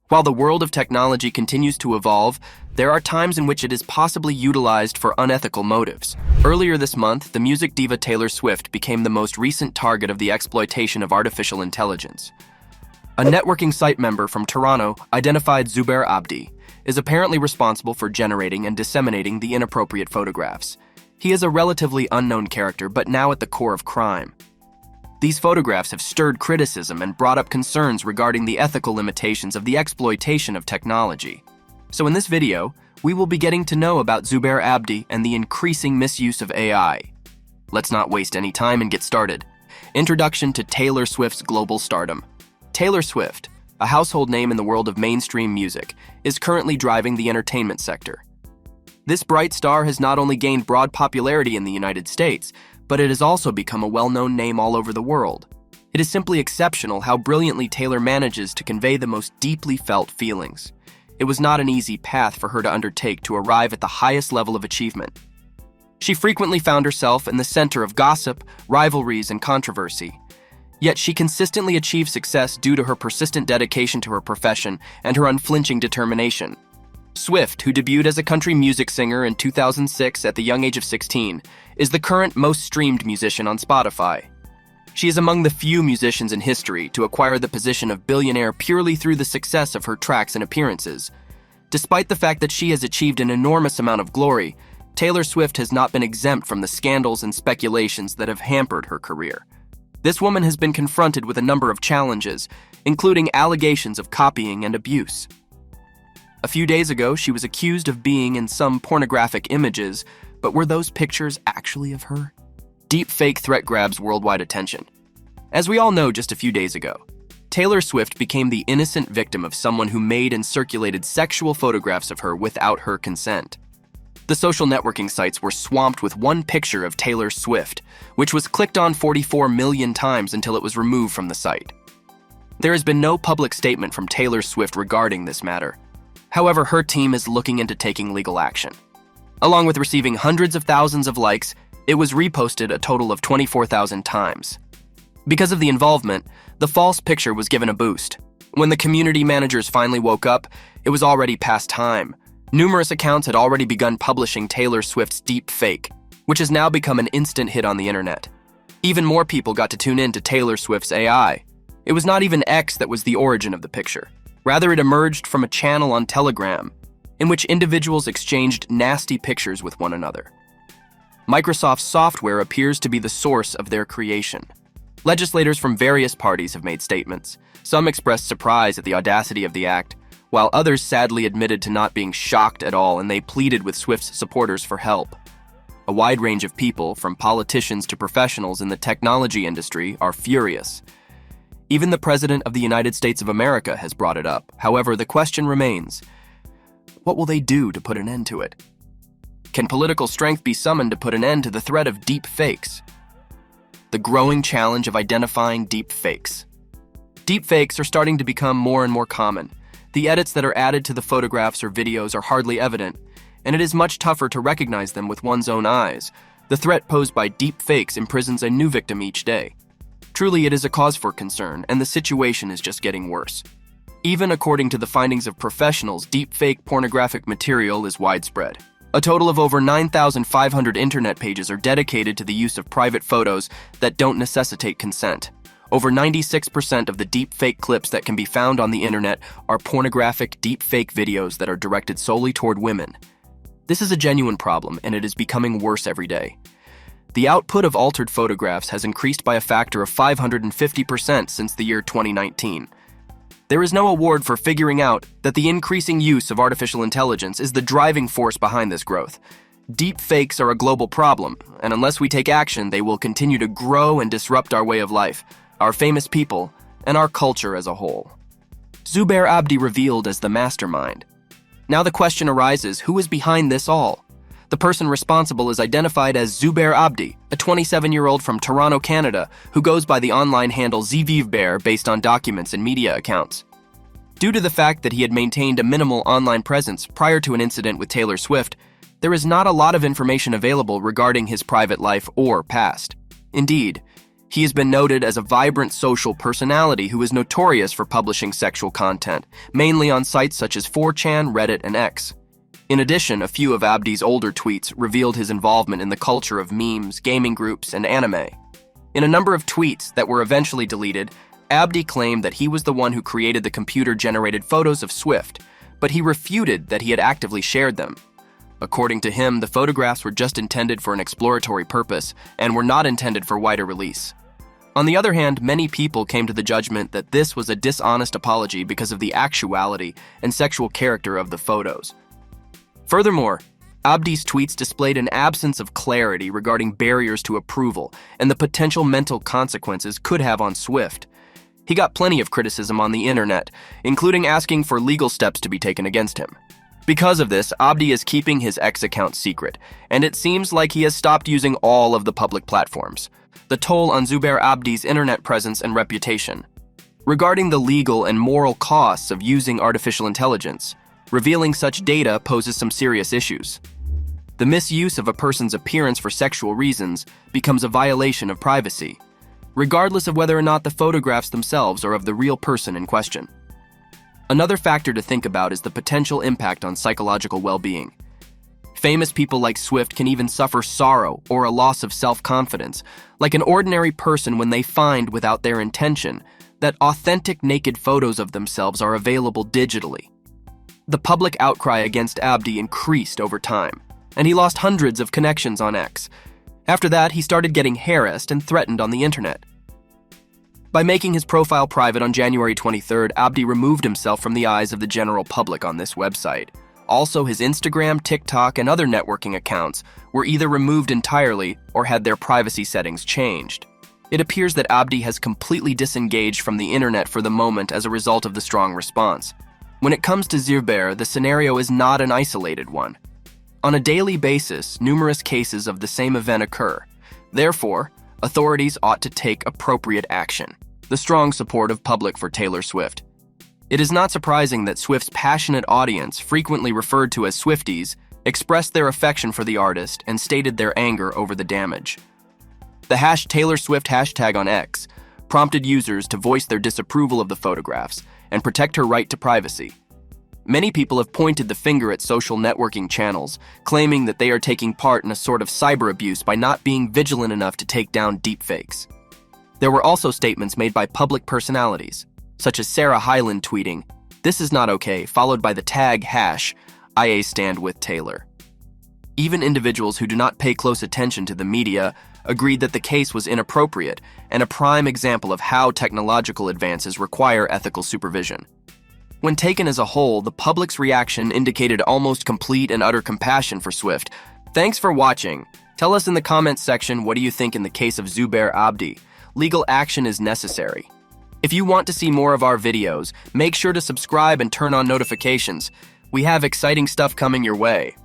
While the world of technology continues to evolve, there are times in which it is possibly utilized for unethical motives. Earlier this month, the music diva Taylor Swift became the most recent target of the exploitation of artificial intelligence. A networking site member from Toronto, identified Zubair Abdi, is apparently responsible for generating and disseminating the inappropriate photographs. He is a relatively unknown character, but now at the core of crime. These photographs have stirred criticism and brought up concerns regarding the ethical limitations of the exploitation of technology. So in this video, we will be getting to know about Zubair Abdi and the increasing misuse of AI. Let's not waste any time and get started. Introduction to Taylor Swift's global stardom. Taylor Swift, a household name in the world of mainstream music, is currently driving the entertainment sector. This bright star has not only gained broad popularity in the United States, but it has also become a well-known name all over the world. It is simply exceptional how brilliantly Taylor manages to convey the most deeply felt feelings. It was not an easy path for her to undertake to arrive at the highest level of achievement. She frequently found herself in the center of gossip, rivalries, and controversy. Yet she consistently achieved success due to her persistent dedication to her profession and her unflinching determination. Swift, who debuted as a country music singer in 2006 at the young age of 16, is the current most streamed musician on Spotify. She is among the few musicians in history to acquire the position of billionaire purely through the success of her tracks and appearances. Despite the fact that she has achieved an enormous amount of glory, Taylor Swift has not been exempt from the scandals and speculations that have hampered her career. This woman has been confronted with a number of challenges, including allegations of copying and abuse. A few days ago, she was accused of being in some pornographic images, but were those pictures actually of her? Deepfake threat grabs worldwide attention. As we all know, just a few days ago, Taylor Swift became the innocent victim of someone who made and circulated sexual photographs of her without her consent. The social networking sites were swamped with one picture of Taylor Swift, which was clicked on 44 million times until it was removed from the site. There has been no public statement from Taylor Swift regarding this matter. However, her team is looking into taking legal action. Along with receiving hundreds of thousands of likes, it was reposted a total of 24,000 times. Because of the involvement, the false picture was given a boost. When the community managers finally woke up, it was already past time. Numerous accounts had already begun publishing Taylor Swift's deep fake, which has now become an instant hit on the internet. Even more people got to tune in to Taylor Swift's AI. It was not even X that was the origin of the picture. Rather, it emerged from a channel on Telegram, in which individuals exchanged nasty pictures with one another. Microsoft's software appears to be the source of their creation. Legislators from various parties have made statements. Some expressed surprise at the audacity of the act, while others sadly admitted to not being shocked at all, and they pleaded with Swift's supporters for help. A wide range of people, from politicians to professionals in the technology industry, are furious. Even the President of the United States of America has brought it up. However, the question remains, what will they do to put an end to it? Can political strength be summoned to put an end to the threat of deep fakes? The growing challenge of identifying deep fakes. Deep fakes are starting to become more and more common. The edits that are added to the photographs or videos are hardly evident, and it is much tougher to recognize them with one's own eyes. The threat posed by deep fakes imprisons a new victim each day. Truly, it is a cause for concern, and the situation is just getting worse. Even according to the findings of professionals, deepfake pornographic material is widespread. A total of over 9,500 internet pages are dedicated to the use of private photos that don't necessitate consent. Over 96% of the deepfake clips that can be found on the internet are pornographic deepfake videos that are directed solely toward women. This is a genuine problem, and it is becoming worse every day. The output of altered photographs has increased by a factor of 550% since the year 2019. There is no award for figuring out that the increasing use of artificial intelligence is the driving force behind this growth. Deep fakes are a global problem, and unless we take action, they will continue to grow and disrupt our way of life, our famous people, and our culture as a whole. Zubair Abdi revealed as the mastermind. Now the question arises, who is behind this all? The person responsible is identified as Zubair Abdi, a 27-year-old from Toronto, Canada, who goes by the online handle ZVivBear based on documents and media accounts. Due to the fact that he had maintained a minimal online presence prior to an incident with Taylor Swift, there is not a lot of information available regarding his private life or past. Indeed, He has been noted as a vibrant social personality who is notorious for publishing sexual content, mainly on sites such as 4chan, Reddit, and X. In addition, a few of Abdi's older tweets revealed his involvement in the culture of memes, gaming groups, and anime. In a number of tweets that were eventually deleted, Abdi claimed that he was the one who created the computer-generated photos of Swift, but he refuted that he had actively shared them. According to him, the photographs were just intended for an exploratory purpose and were not intended for wider release. On the other hand, many people came to the judgment that this was a dishonest apology because of the actuality and sexual character of the photos. Furthermore, Abdi's tweets displayed an absence of clarity regarding barriers to approval and the potential mental consequences could have on Swift. He got plenty of criticism on the internet, including asking for legal steps to be taken against him. Because of this, Abdi is keeping his X account secret, and it seems like he has stopped using all of the public platforms. The toll on Zubair Abdi's internet presence and reputation. Regarding the legal and moral costs of using artificial intelligence, revealing such data poses some serious issues. The misuse of a person's appearance for sexual reasons becomes a violation of privacy, regardless of whether or not the photographs themselves are of the real person in question. Another factor to think about is the potential impact on psychological well-being. Famous people like Swift can even suffer sorrow or a loss of self-confidence, like an ordinary person when they find, without their intention, that authentic naked photos of themselves are available digitally. The public outcry against Abdi increased over time, and he lost hundreds of connections on X. After that, he started getting harassed and threatened on the internet. By making his profile private on January 23rd, Abdi removed himself from the eyes of the general public on this website. Also, his Instagram, TikTok, and other networking accounts were either removed entirely or had their privacy settings changed. It appears that Abdi has completely disengaged from the internet for the moment as a result of the strong response. When it comes to Zubair, the scenario is not an isolated one. On a daily basis, numerous cases of the same event occur. Therefore, authorities ought to take appropriate action. The strong support of public for Taylor Swift. It is not surprising that Swift's passionate audience, frequently referred to as Swifties, expressed their affection for the artist and stated their anger over the damage. The #TaylorSwift hashtag on X prompted users to voice their disapproval of the photographs and protect her right to privacy. Many people have pointed the finger at social networking channels, claiming that they are taking part in a sort of cyber abuse by not being vigilant enough to take down deepfakes. There were also statements made by public personalities, such as Sarah Hyland tweeting, "This is not okay," followed by the tag #IA stand with Taylor. Even individuals who do not pay close attention to the media agreed that the case was inappropriate and a prime example of how technological advances require ethical supervision. When taken as a whole, the public's reaction indicated almost complete and utter compassion for Swift. Thanks for watching. Tell us in the comments section, what do you think in the case of Zubair Abdi? Legal action is necessary. If you want to see more of our videos, make sure to subscribe and turn on notifications. We have exciting stuff coming your way.